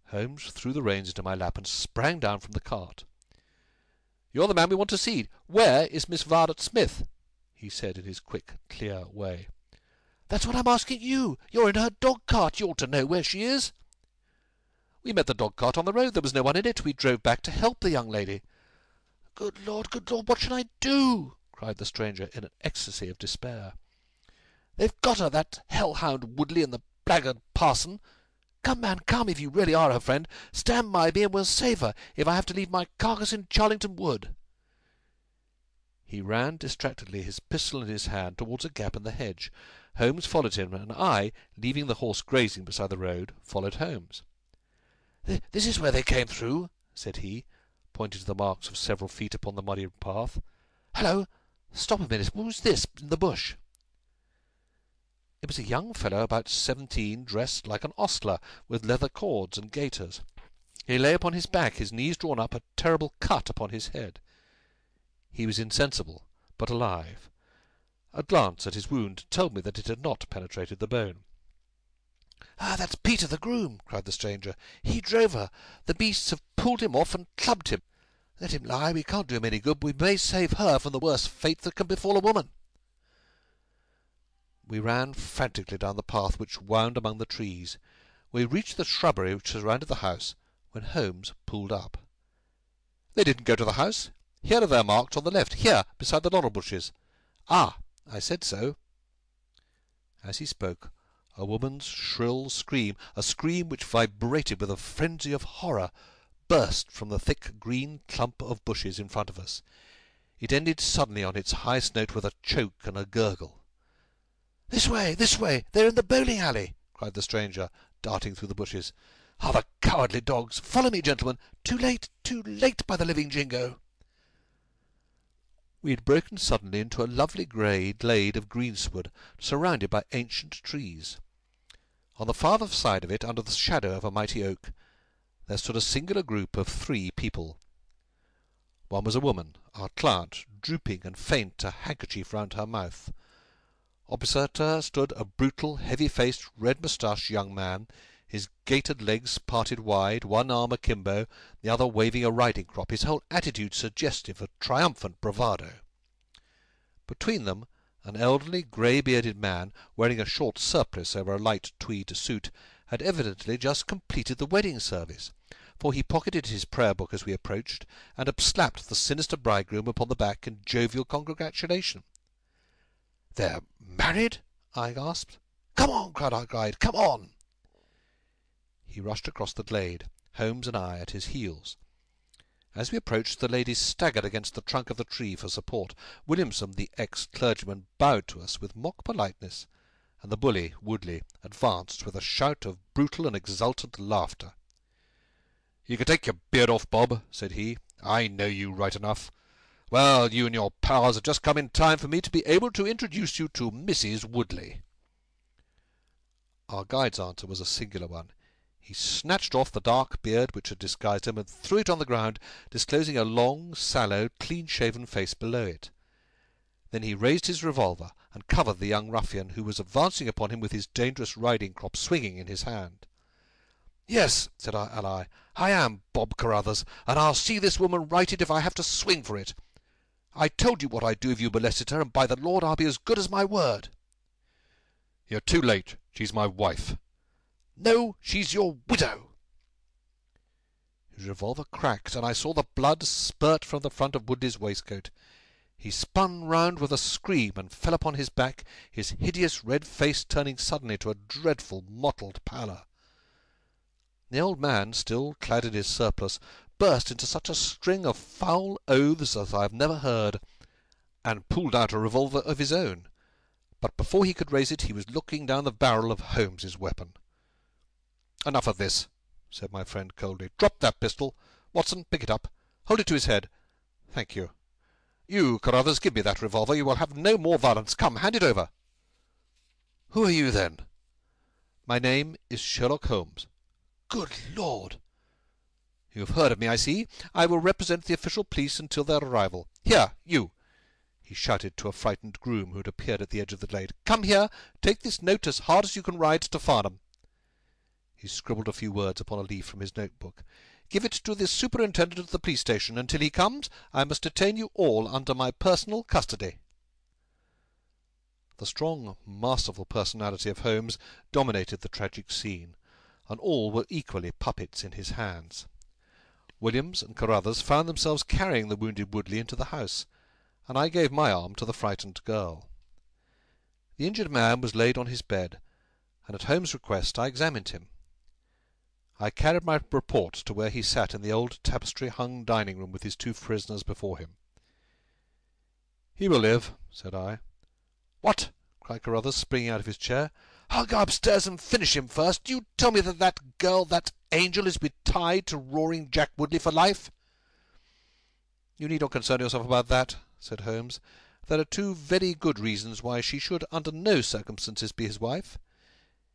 Holmes threw the reins into my lap and sprang down from the cart. "You're the man we want to see. Where is Miss Violet Smith?" he said in his quick, clear way. "That's what I'm asking you. You're in her dog-cart. You ought to know where she is." "We met the dog-cart on the road. There was no one in it. We drove back to help the young lady." Good Lord, what shall I do?" cried the stranger in an ecstasy of despair. "They've got her, that hell-hound Woodley and the blackguard parson. Come, man, come, if you really are her friend. Stand by me and we'll save her, if I have to leave my carcass in Charlington Wood." He ran distractedly, his pistol in his hand, towards a gap in the hedge. Holmes followed him, and I, leaving the horse grazing beside the road, followed Holmes. "This is where they came through," said he, pointing to the marks of several feet upon the muddy path. "Hello! Stop a minute. Who's this in the bush?" It was a young fellow about 17, dressed like an ostler, with leather cords and gaiters. He lay upon his back, his knees drawn up, a terrible cut upon his head. He was insensible, but alive. A glance at his wound told me that it had not penetrated the bone. "Ah, that's Peter the groom," cried the stranger. "He drove her. The beasts have pulled him off and clubbed him. Let him lie. We can't do him any good. We may save her from the worst fate that can befall a woman." We ran frantically down the path which wound among the trees. We reached the shrubbery which surrounded the house, when Holmes pulled up. "They didn't go to the house. Here are their marks on the left, here, beside the laurel bushes." "Ah, I said so." As he spoke, a woman's shrill scream, a scream which vibrated with a frenzy of horror, burst from the thick green clump of bushes in front of us. It ended suddenly on its highest note with a choke and a gurgle. This way! They're in the bowling alley!" cried the stranger, darting through the bushes. "Ah, the cowardly dogs! Follow me, gentlemen! Too late, by the living Jingo!" We had broken suddenly into a lovely grey glade of greensward, surrounded by ancient trees. On the farther side of it, under the shadow of a mighty oak, there stood a singular group of 3 people. One was a woman, our client, drooping and faint, a handkerchief round her mouth. Opposite her stood a brutal, heavy-faced, red-moustached young man, his gaitered legs parted wide, one arm akimbo, the other waving a riding-crop, his whole attitude suggestive of triumphant bravado. Between them, an elderly, grey-bearded man, wearing a short surplice over a light tweed suit, had evidently just completed the wedding service, for he pocketed his prayer-book as we approached, and slapped the sinister bridegroom upon the back in jovial congratulation. "They're married?" I gasped. "Come on!" cried our guide. "Come on!" He rushed across the glade, Holmes and I at his heels. As we approached, the ladies staggered against the trunk of the tree for support. Williamson, the ex-clergyman, bowed to us with mock politeness, and the bully, Woodley, advanced with a shout of brutal and exultant laughter. "You can take your beard off, Bob," said he. "I know you right enough. Well, you and your pals have just come in time for me to be able to introduce you to Mrs. Woodley." Our guide's answer was a singular one. He snatched off the dark beard which had disguised him and threw it on the ground, disclosing a long, sallow, clean-shaven face below it. Then he raised his revolver and covered the young ruffian, who was advancing upon him with his dangerous riding-crop swinging in his hand. "Yes," said our ally, "I am Bob Carruthers, and I'll see this woman righted if I have to swing for it. I told you what I'd do if you molested her, and by the Lord I'll be as good as my word." "You're too late. She's my wife." "No, she's your widow." His revolver cracked, and I saw the blood spurt from the front of Woodley's waistcoat. He spun round with a scream and fell upon his back, his hideous red face turning suddenly to a dreadful mottled pallor. The old man, still clad in his surplice, burst into such a string of foul oaths as I have never heard, and pulled out a revolver of his own. But before he could raise it, he was looking down the barrel of Holmes's weapon. "Enough of this," said my friend coldly. "Drop that pistol. Watson, pick it up. Hold it to his head. Thank you. You, Carruthers, give me that revolver. You will have no more violence. Come, hand it over." "Who are you, then?" "My name is Sherlock Holmes." "Good Lord!" "You have heard of me, I see. I will represent the official police until their arrival. Here, you!" he shouted to a frightened groom who had appeared at the edge of the glade. "Come here. Take this note as hard as you can ride to Farnham." He scribbled a few words upon a leaf from his notebook. "Give it to the superintendent of the police station. Until he comes, I must detain you all under my personal custody." The strong, masterful personality of Holmes dominated the tragic scene, and all were equally puppets in his hands. Williams and Carruthers found themselves carrying the wounded Woodley into the house, and I gave my arm to the frightened girl. The injured man was laid on his bed, and at Holmes' request I examined him. I carried my report to where he sat in the old tapestry-hung dining-room with his two prisoners before him. "He will live," said I. "What!" cried Carruthers, springing out of his chair. "I'll go upstairs and finish him first. Do you tell me that that girl, that angel, is to be tied to roaring Jack Woodley for life?" "You need not concern yourself about that," said Holmes. "There are two very good reasons why she should under no circumstances be his wife.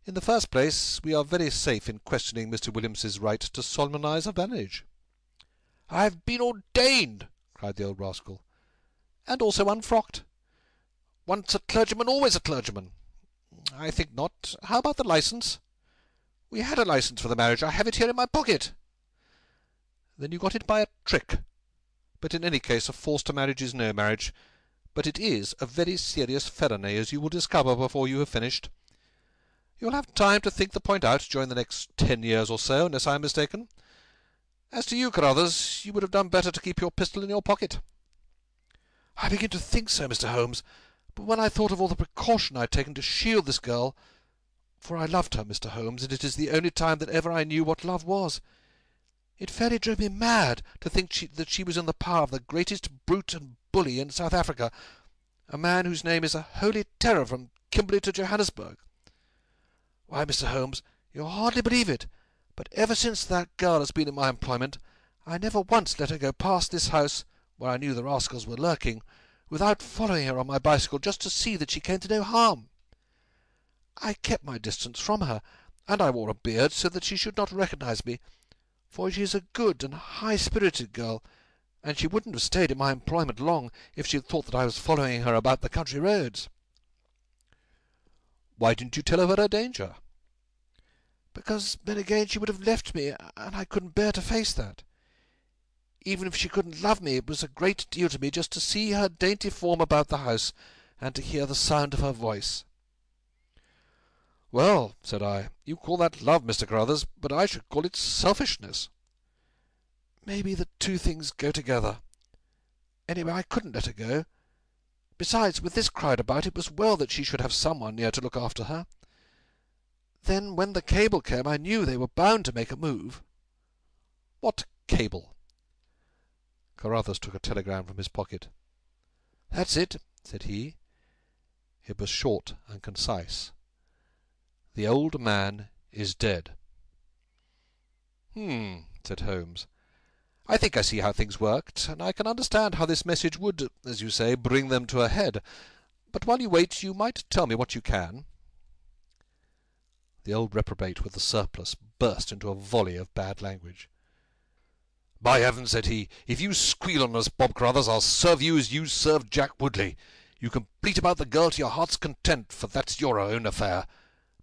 In the first place, we are very safe in questioning Mr. Williams's right to solemnize a marriage." "I have been ordained," cried the old rascal. "And also unfrocked." "Once a clergyman, always a clergyman." "I think not. How about the licence?" "We had a licence for the marriage. I have it here in my pocket." "Then you got it by a trick. But in any case a forced marriage is no marriage. But it is a very serious felony, as you will discover before you have finished. You'll have time to think the point out during the next 10 years or so, unless I am mistaken. As to you, Carruthers, you would have done better to keep your pistol in your pocket." "I begin to think so, Mr. Holmes. But when I thought of all the precaution I had taken to shield this girl, for I loved her, Mr. Holmes, and it is the only time that ever I knew what love was, it fairly drove me mad to think that she was in the power of the greatest brute and bully in South Africa, a man whose name is a holy terror from Kimberley to Johannesburg. Why, Mr. Holmes, you'll hardly believe it, but ever since that girl has been in my employment, I never once let her go past this house, where I knew the rascals were lurking, without following her on my bicycle just to see that she came to no harm. I kept my distance from her, and I wore a beard so that she should not recognize me, for she is a good and high-spirited girl, and she wouldn't have stayed in my employment long if she had thought that I was following her about the country roads." "Why didn't you tell her danger?" "Because then again she would have left me, and I couldn't bear to face that. Even if she couldn't love me, it was a great deal to me just to see her dainty form about the house, and to hear the sound of her voice." "Well," said I, "you call that love, Mr. Carruthers, but I should call it selfishness." "Maybe the two things go together. Anyway, I couldn't let her go. Besides, with this crowd about, it was well that she should have someone near to look after her. Then, when the cable came, I knew they were bound to make a move." "What cable?" Carruthers took a telegram from his pocket. "That's it," said he. It was short and concise. "The old man is dead." Said Holmes. "I think I see how things worked, and I can understand how this message would, as you say, bring them to a head. But while you wait, you might tell me what you can." The old reprobate with the surplice burst into a volley of bad language. "By heaven," said he, "if you squeal on us, Bob Carruthers, I'll serve you as you served Jack Woodley. You can bleat about the girl to your heart's content, for that's your own affair.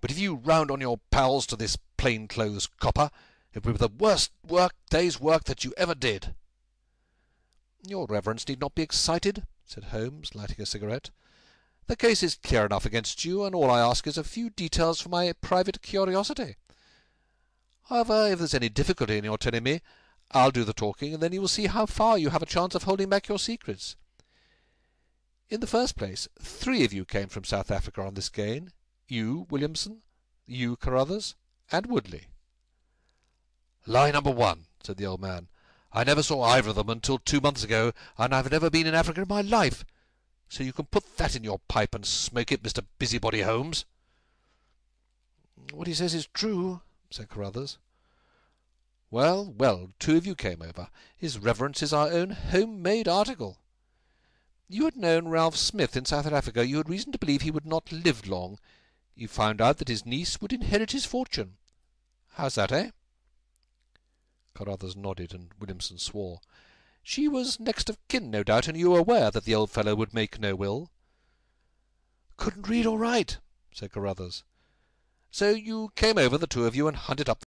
But if you round on your pals to this plain-clothes copper, it will be the worst day's work that you ever did." "Your reverence need not be excited," said Holmes, lighting a cigarette. "The case is clear enough against you, and all I ask is a few details for my private curiosity. However, if there's any difficulty in your telling me, I'll do the talking, and then you will see how far you have a chance of holding back your secrets. In the first place, 3 of you came from South Africa on this gain. You, Williamson, you, Carruthers, and Woodley." "Lie number 1," said the old man. "I never saw either of them until 2 months ago, and I've never been in Africa in my life. So you can put that in your pipe and smoke it, Mr. Busybody Holmes." "What he says is true," said Carruthers. "Well, well, 2 of you came over. His reverence is our own home-made article. You had known Ralph Smith in South Africa. You had reason to believe he would not live long. You found out that his niece would inherit his fortune. How's that, eh?" Carruthers nodded, and Williamson swore. "She was next of kin, no doubt, and you were aware that the old fellow would make no will." "Couldn't read or write," said Carruthers. So you came over, the two of you, and hunted up